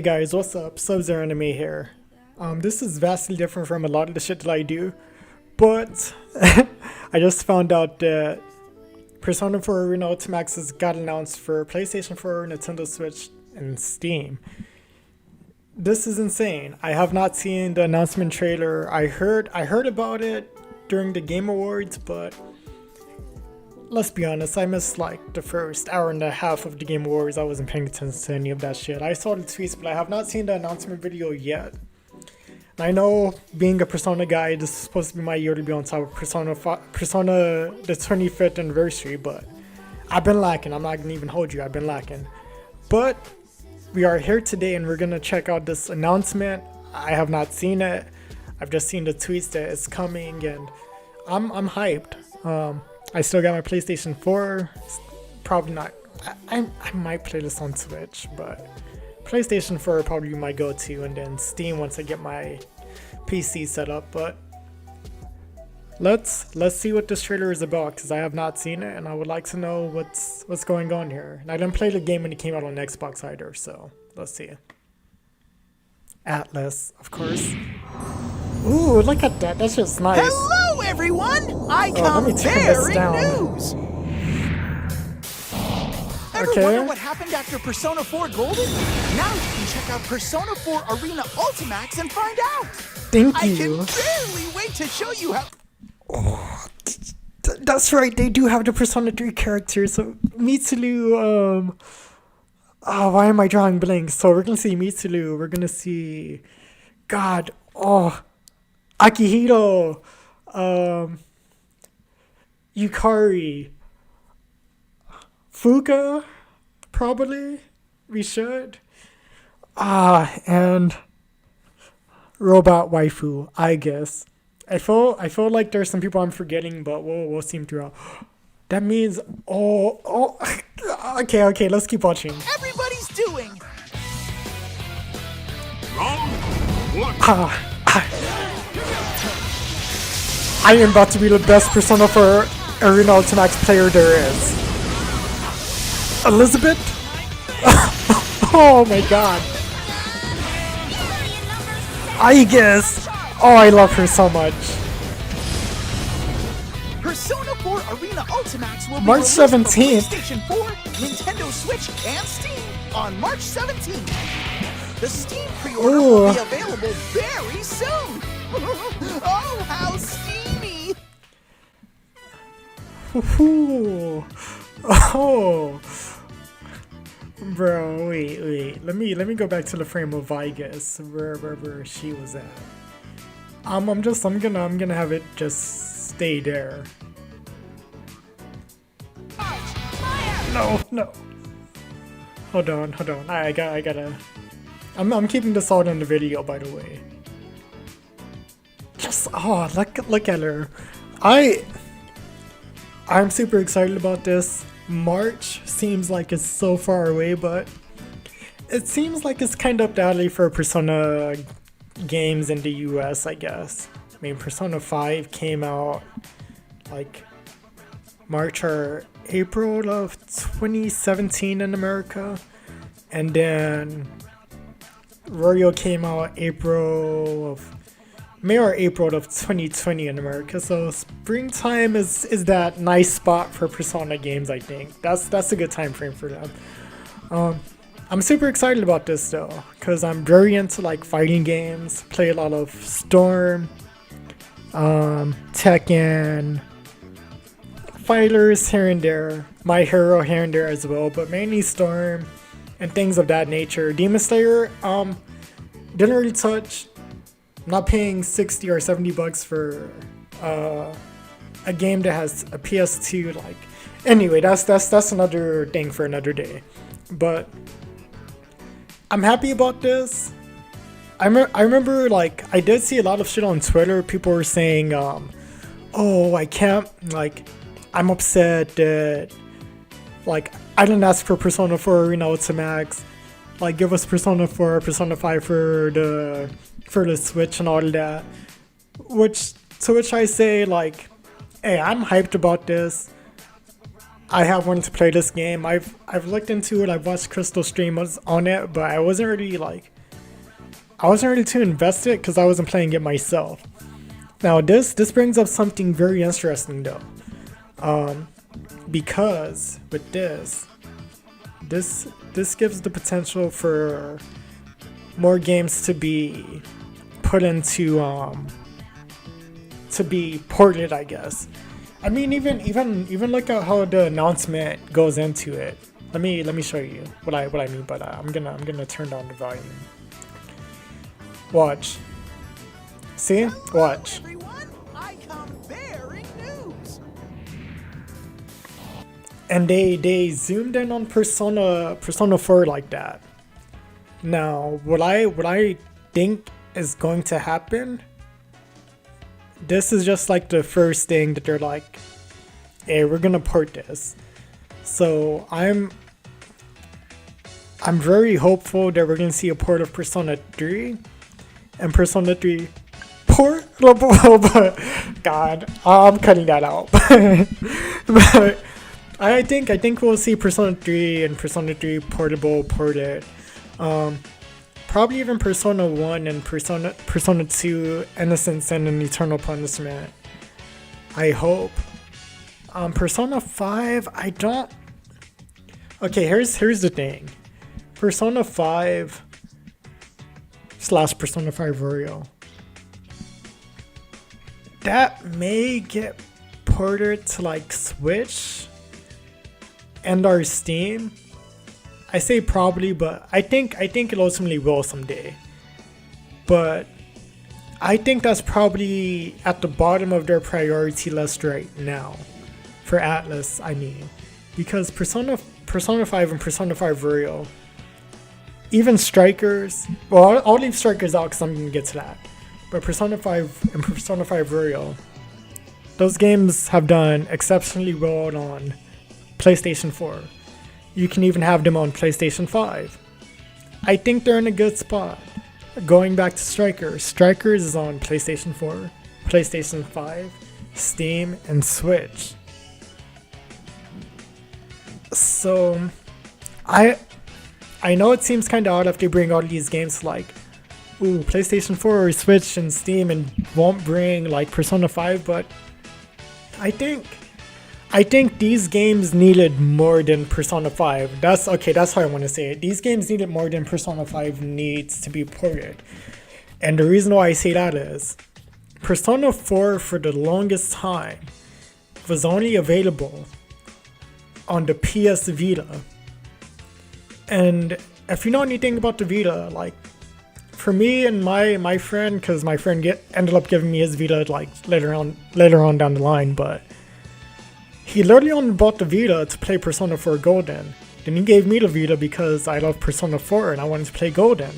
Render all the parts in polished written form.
Hey guys, what's up? Subzeroanime here. This is vastly different from a lot of the shit that I do, but I just found out that Persona 4 Arena Ultimax has got announced for PlayStation 4, Nintendo Switch, and Steam. This is insane. I have not seen the announcement trailer. I heard about it during the Game Awards, but let's be honest, I missed like the first hour and a half of the Game Awards. I wasn't paying attention to any of that shit. I saw the tweets, but I have not seen the announcement video yet. And I know, being a Persona guy, this is supposed to be my year to be on top of Persona the 25th anniversary, but I've been lacking. I'm not gonna even hold you. I've been lacking. But we are here today, and we're gonna check out this announcement. I have not seen it. I've just seen the tweets that it's coming, and I'm hyped. I still got my PlayStation 4. Probably not. I might play this on Switch, but PlayStation 4 will probably be my go-to, and then Steam once I get my PC set up. But let's see what this trailer is about, because I have not seen it, and I would like to know what's going on here. And I didn't play the game when it came out on Xbox either, so let's see. Atlas, of course. Ooh, look at that. That's just nice. Hello, everyone! I come let me turn this bearing down. news! Ever wonder what happened after Persona 4 Golden? Now you can check out Persona 4 Arena Ultimax and find out! Thank I you. can barely wait to show you how... Oh, that's right. They do have the Persona 3 characters. So Mitsulu, oh, why am I drawing blanks? So we're gonna see Mitsulu. We're gonna see, God, Akihito, Yukari, Fuka, probably. We should. And Robot Waifu, I guess. I feel like there's some people I'm forgetting, but we'll see them throughout. That means okay, let's keep watching. everybody's doing! I am about to be the best Persona 4 Arena Ultimax player there is. Elizabeth? Oh my god. I guess. Oh, I love her so much. Persona 4 Arena Ultimax will be March released for 17th. PlayStation 4, Nintendo Switch, and Steam on March 17th. The Steam pre-order will be available very soon. Oh, how steamy! Ooh. Oh. Bro, wait. Let me go back to the frame of Vigus, wherever she was at. I'm gonna have it just stay there. No. Hold on. I gotta. I'm keeping this all in the video, by the way. Just look at her. I'm super excited about this. March seems like it's so far away, but it seems like it's kind of up the alley for Persona games in the US, I guess. I mean, Persona 5 came out like March or April of 2017 in America, and then Royal came out May or April of 2020 in America. So springtime is that nice spot for Persona games. I think that's a good time frame for them. I'm super excited about this though, because I'm very into like fighting games. Play a lot of Storm, Tekken, Fighters here and there, My Hero here and there as well, but mainly Storm and things of that nature. Demon Slayer, didn't really touch. I'm not paying 60 or 70 bucks for a game that has a PS2. Like, anyway, that's another thing for another day. But I'm happy about this. I remember, like, I did see a lot of shit on Twitter. People were saying, oh, I can't, like, I'm upset that, like, I didn't ask for Persona 4 Arena Ultimax. Like, give us Persona 4, Persona 5 for the Switch and all of that. To which I say, like, hey, I'm hyped about this. I have wanted to play this game. I've looked into it. I've watched Crystal streamers on it, but I wasn't really too invested because I wasn't playing it myself. Now this brings up something very interesting though, because with this gives the potential for more games to be put into to be ported, I guess. I mean, even look at how the announcement goes into it. Let me show you what I mean by that. I'm gonna turn down the volume. Watch. See? Watch. Everyone, I come bearing news. And they zoomed in on Persona 4 like that. Now, what I think is going to happen, this is just like the first thing that they're like, hey, we're gonna port this. So I'm very hopeful that we're gonna see a port of Persona 3 and Persona 3 portable. God, I'm cutting that out. But I think we'll see Persona 3 and Persona 3 ported. Probably even Persona 1 and Persona 2 Innocence and an Eternal Punishment. I hope. Persona 5, I don't. Okay, here's the thing. Persona 5 / Persona 5 Royal. That may get ported to like Switch and our Steam. I say probably, but I think it ultimately will someday. But I think that's probably at the bottom of their priority list right now. For Atlas, I mean. Because Persona 5 and Persona 5 Royal, even Strikers, well, I'll leave Strikers out because I'm going to get to that. But Persona 5 and Persona 5 Royal, those games have done exceptionally well on PlayStation 4. You can even have them on PlayStation 5. I think they're in a good spot. Going back to Strikers, Strikers is on PlayStation 4, PlayStation 5, Steam, and Switch. So, I know it seems kind of odd if they bring all these games to like, ooh, PlayStation 4 or Switch and Steam and won't bring like Persona 5, but I think these games needed more than Persona 5. That's how I want to say it. These games needed more than Persona 5 needs to be ported. And the reason why I say that is Persona 4 for the longest time was only available on the PS Vita. And if you know anything about the Vita, like for me and my friend, because my friend ended up giving me his Vita like later on down the line, but he literally only bought the Vita to play Persona 4 Golden. Then he gave me the Vita because I love Persona 4 and I wanted to play Golden.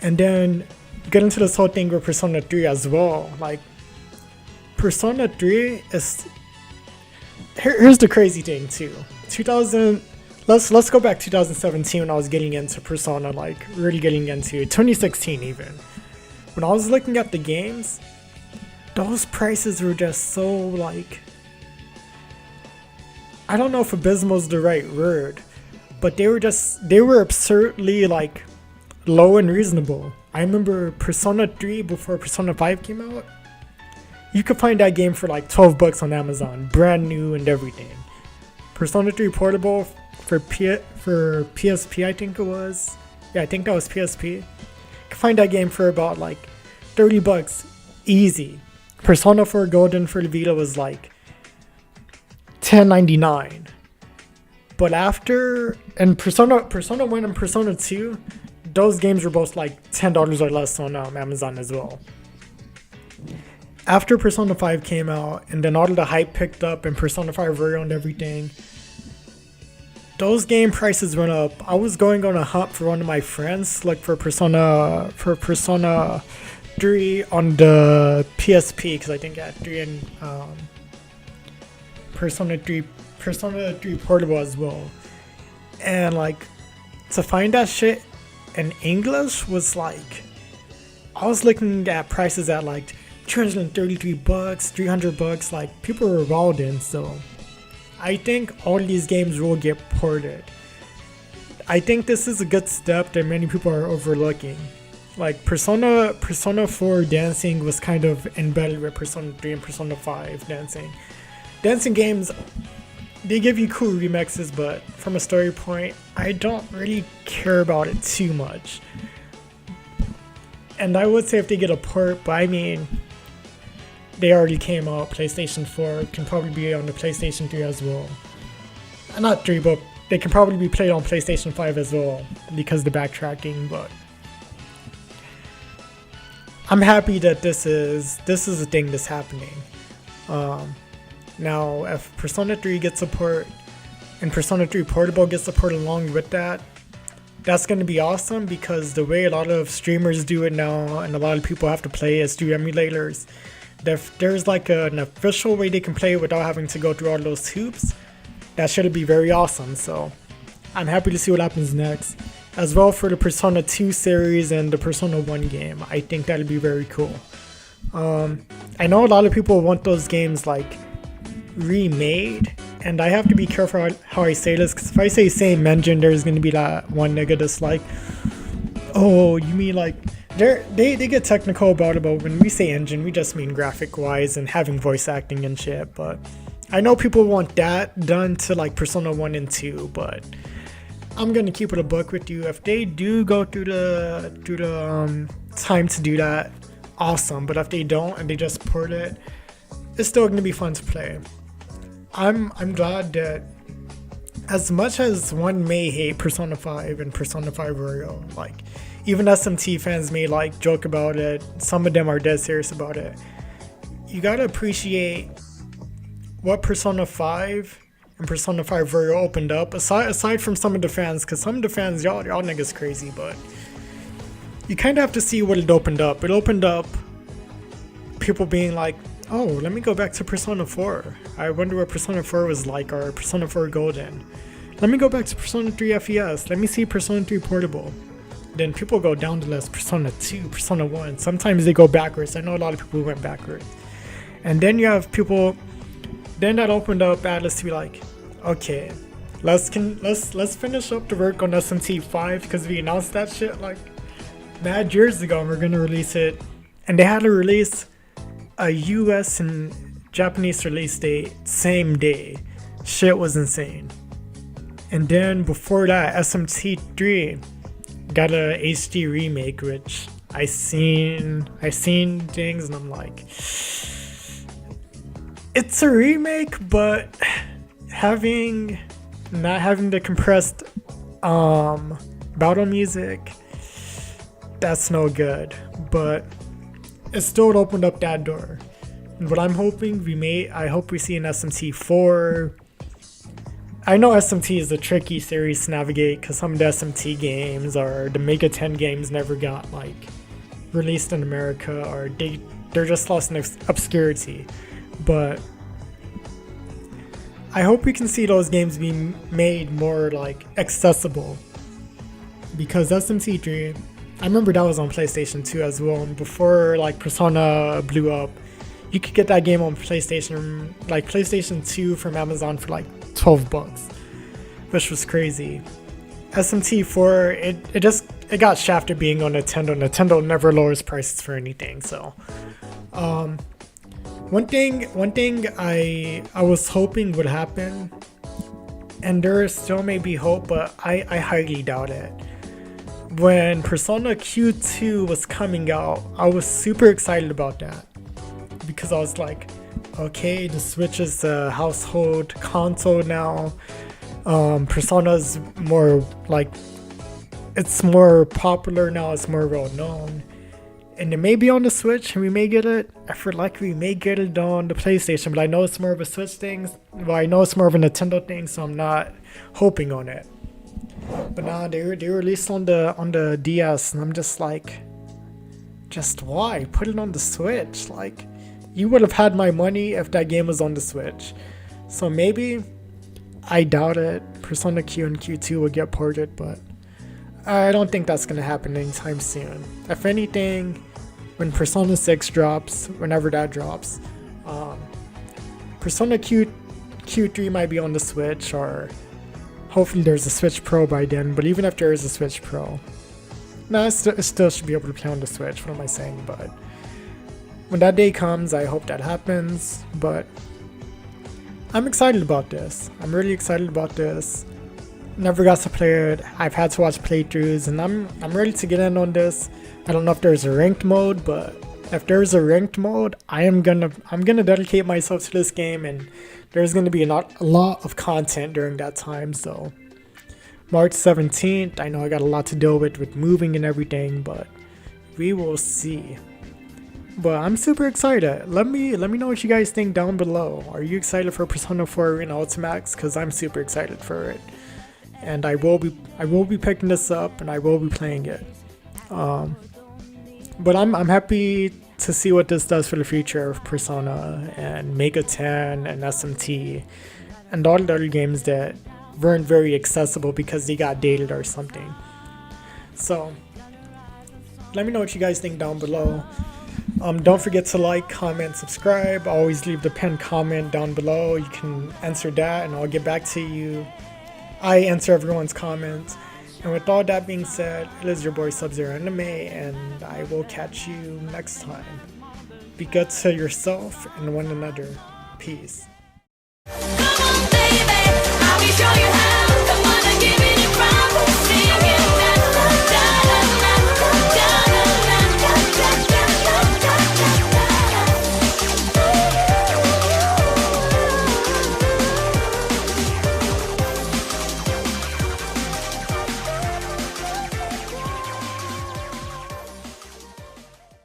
And then get into this whole thing with Persona 3 as well. Like, Persona 3 is... Here's the crazy thing too. Let's go back 2017 when I was getting into Persona, like really getting into it. 2016 even. When I was looking at the games, those prices were just so like... I don't know if abysmal is the right word, but they were absurdly like low and reasonable. I remember Persona 3 before Persona 5 came out. You could find that game for like $12 on Amazon, brand new and everything. Persona 3 Portable for PSP, I think it was. Yeah, I think that was PSP. You could find that game for about like $30, easy. Persona 4 Golden for the Vita was like $10.99. But after, and Persona 1 and Persona 2, those games were both like $10 or less on Amazon as well. After Persona 5 came out, and then all of the hype picked up and Persona 5 Royal and everything, those game prices went up. I was going on a hunt for one of my friends, like for Persona 3 on the PSP, because I think I had 3 and Persona 3 Portable as well. And like, to find that shit in English was like, I was looking at prices at like $233, $300, like people were wilding. So I think all these games will get ported. I think this is a good step that many people are overlooking. Like Persona 4 dancing was kind of embedded with Persona 3 and Persona 5 dancing. Dancing games, they give you cool remixes, but from a story point, I don't really care about it too much. And I would say if they get a port, but I mean, they already came out. PlayStation 4 can probably be on the PlayStation 3 as well. Not 3, but they can probably be played on PlayStation 5 as well because of the backtracking, but I'm happy that this is a thing that's happening. Now, if Persona 3 gets support and Persona 3 Portable gets support along with that, that's going to be awesome because the way a lot of streamers do it now and a lot of people have to play is through emulators. If there's like an official way they can play it without having to go through all those hoops, that should be very awesome. So I'm happy to see what happens next. As well for the Persona 2 series and the Persona 1 game, I think that'll be very cool. I know a lot of people want those games like remade, and I have to be careful how I say this, because if I say same engine, there's going to be that one nigga that's like, oh, you mean like, they get technical about it, but when we say engine, we just mean graphic wise and having voice acting and shit. But I know people want that done to like Persona 1 and 2, but I'm gonna keep it a buck with you. If they do go through the time to do that, awesome. But if they don't and they just port it, it's still gonna be fun to play. I'm glad that as much as one may hate Persona 5 and Persona 5 Royal, like even SMT fans may like joke about it, some of them are dead serious about it. You gotta appreciate what Persona 5 and Persona 5 Royal opened up, aside from some of the fans, because some of the fans, y'all niggas crazy, but you kind of have to see what it opened up. It opened up people being like, oh, let me go back to Persona 4. I wonder what Persona 4 was like, or Persona 4 Golden. Let me go back to Persona 3 FES. Let me see Persona 3 Portable. Then people go down the list, Persona 2, Persona 1. Sometimes they go backwards. I know a lot of people who went backwards. And then you have people, then that opened up Atlas to be like, okay, let's finish up the work on SMT 5, because we announced that shit like mad years ago and we're gonna release it. And they had to release a US and Japanese release date same day. Shit was insane. And then before that, SMT 3 got a HD remake, which I seen things and I'm like, it's a remake, but not having the compressed battle music, that's no good. But it still opened up that door. And what I'm hoping I hope we see an SMT 4. I know SMT is a tricky series to navigate because some of the SMT games or the Mega 10 games never got like released in America, or they're just lost in obscurity. But I hope we can see those games be made more like accessible, because SMT 3, I remember that was on PlayStation 2 as well, and before like Persona blew up, you could get that game on PlayStation 2 from Amazon for like $12, which was crazy. SMT 4, it got shafted being on Nintendo. Nintendo never lowers prices for anything. So one thing I was hoping would happen, and there still may be hope, but I highly doubt it. When Persona Q2 was coming out, I was super excited about that, because I was like, okay, the Switch is a household console now. Persona's more like, it's more popular now, it's more well known, and it may be on the Switch and we may get it. I feel like we may get it on the PlayStation, but I know it's more of a Switch thing. Well, I know it's more of a Nintendo thing, so I'm not hoping on it. But nah, they released on the DS, and I'm just like, just why put it on the Switch? Like, you would have had my money if that game was on the Switch. So maybe, I doubt it, Persona Q and Q2 would get ported, but I don't think that's gonna happen anytime soon. If anything, when Persona 6 drops, whenever that drops, Persona Q2 Q3 might be on the Switch, or hopefully there's a Switch Pro by then. But even if there is a Switch Pro, no, it still should be able to play on the Switch. What am I saying? But when that day comes, I hope that happens. But I'm excited about this. I'm really excited about this. Never got to play it. I've had to watch playthroughs, and I'm ready to get in on this. I don't know if there's a ranked mode, but if there's a ranked mode, I'm gonna dedicate myself to this game, and there's gonna be a lot of content during that time. So March 17th, I know I got a lot to deal with moving and everything, but we will see. But I'm super excited. Let me know what you guys think down below. Are you excited for Persona 4 Arena Ultimax? Because I'm super excited for it, and I will be picking this up, and I will be playing it. But I'm happy to see what this does for the future of Persona and Mega 10 and SMT and all the other games that weren't very accessible because they got dated or something. So let me know what you guys think down below. Don't forget to like, comment, subscribe. Always leave the pinned comment down below. You can answer that and I'll get back to you. I answer everyone's comments. And with all that being said, it is your boy SubzeroAnime, and I will catch you next time. Be good to yourself and one another. Peace. Come on, baby, I'll be sure you